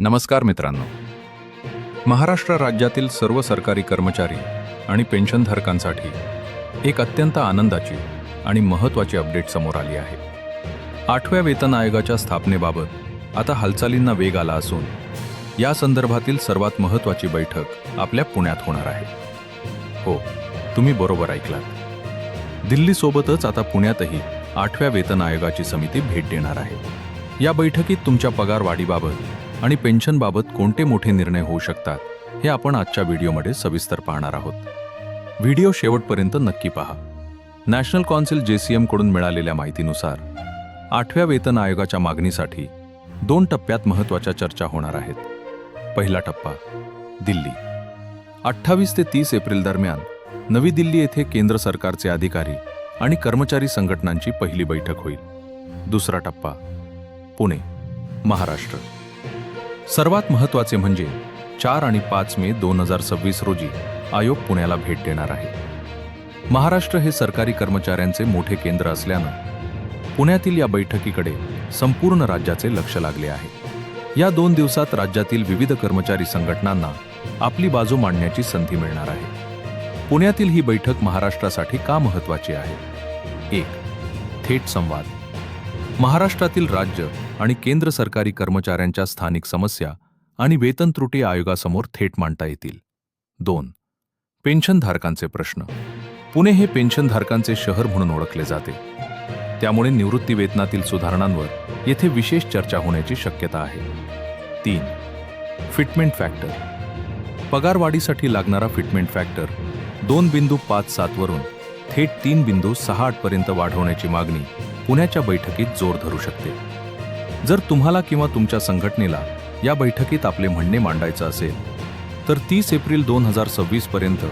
नमस्कार मित्रांनो. महाराष्ट्र राज्यातील सर्व सरकारी कर्मचारी आणि पेन्शनधारकांसाठी एक अत्यंत आनंदाची आणि महत्त्वाची अपडेट समोर आली आहे. 8व्या वेतन आयोगाच्या स्थापनेबाबत आता हालचालींना वेग आला असून या संदर्भातील सर्वात महत्त्वाची बैठक आपल्या पुण्यात होणार आहे. हो, तुम्ही बरोबर ऐकलात. दिल्लीसोबतच आता पुण्यातही 8व्या वेतन आयोगाची समिती भेट देणार आहे. या बैठकीत तुमच्या पगार वाढीबाबत आणि पेन्शनबाबत कोणते मोठे निर्णय होऊ शकतात हे आपण आजच्या व्हिडिओमध्ये सविस्तर पाहणार आहोत. व्हिडिओ शेवटपर्यंत नक्की पहा. नॅशनल कौन्सिल JCM कडून मिळालेल्या माहितीनुसार 8व्या वेतन आयोगाच्या मागणीसाठी 2 टप्प्यात महत्त्वाच्या चर्चा होणार आहेत. पहिला टप्पा दिल्ली. 28 ते 30 एप्रिल दरम्यान नवी दिल्ली येथे केंद्र सरकारचे अधिकारी आणि कर्मचारी संघटनांची पहिली बैठक होईल. दुसरा टप्पा पुणे, महाराष्ट्र. सर्वात महत्त्वाचे म्हणजे 4 आणि 5 मे 2026 रोजी आयोग पुण्याला भेट देणार आहे. महाराष्ट्र हे सरकारी कर्मचाऱ्यांचे मोठे केंद्र असल्यानं पुण्यातील या बैठकीकडे संपूर्ण राज्याचे लक्ष लागले आहे. या 2 दिवसात राज्यातील विविध कर्मचारी संघटनांना आपली बाजू मांडण्याची संधी मिळणार आहे. पुण्यातील ही बैठक महाराष्ट्रासाठी का महत्त्वाची आहे? 1. थेट संवाद. महाराष्ट्रातील राज्य आणि केंद्र सरकारी कर्मचाऱ्यांच्या स्थानिक समस्या आणि वेतन त्रुटी आयोगासमोर थेट मांडता येतील. 2. पेन्शनधारकांचे प्रश्न. पुणे हे पेन्शनधारकांचे शहर म्हणून ओळखले जाते. त्यामुळे निवृत्ती वेतनातील सुधारणांवर येथे विशेष चर्चा होण्याची शक्यता आहे. 3. Fitment factor. पगारवाढीसाठी लागणारा फिटमेंट फॅक्टर 2.57 वरून थेट 3.68 पर्यंत वाढवण्याची मागणी पुण्याच्या बैठकीत जोर धरू शकते. जर तुम्हाला किंवा तुमच्या संघटनेला या बैठकीत आपले म्हणणे मांडायचं असेल तर 30 एप्रिल 2026 पर्यंत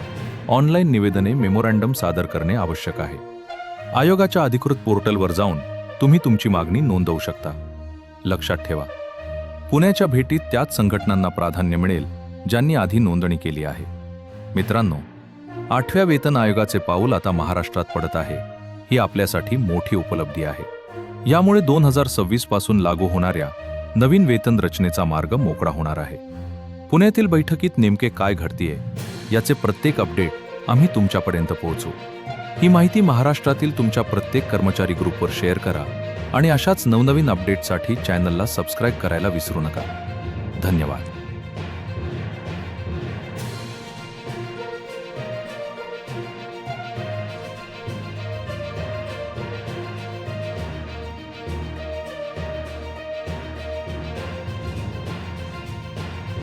ऑनलाईन निवेदने मेमोरँडम सादर करणे आवश्यक आहे. आयोगाच्या अधिकृत पोर्टलवर जाऊन तुम्ही तुमची मागणी नोंदवू शकता. लक्षात ठेवा, पुण्याच्या भेटीत त्याच संघटनांना प्राधान्य मिळेल ज्यांनी आधी नोंदणी केली आहे. मित्रांनो, 8व्या वेतन आयोगाचे पाऊल आता महाराष्ट्रात पडत आहे. ही आपल्यासाठी मोठी उपलब्धी आहे. यामुळे 2026 पासून लागू होणाऱ्या नवीन वेतन रचनेचा मार्ग मोकळा होणार आहे. पुण्यातील बैठकीत नेमके काय घडतेय याचे प्रत्येक अपडेट आम्ही तुमच्यापर्यंत पोहोचवू. ही माहिती महाराष्ट्रातील तुमच्या प्रत्येक कर्मचारी ग्रुपवर शेअर करा आणि अशाच नवनवीन अपडेटसाठी चॅनलला सबस्क्राईब करायला विसरू नका. धन्यवाद.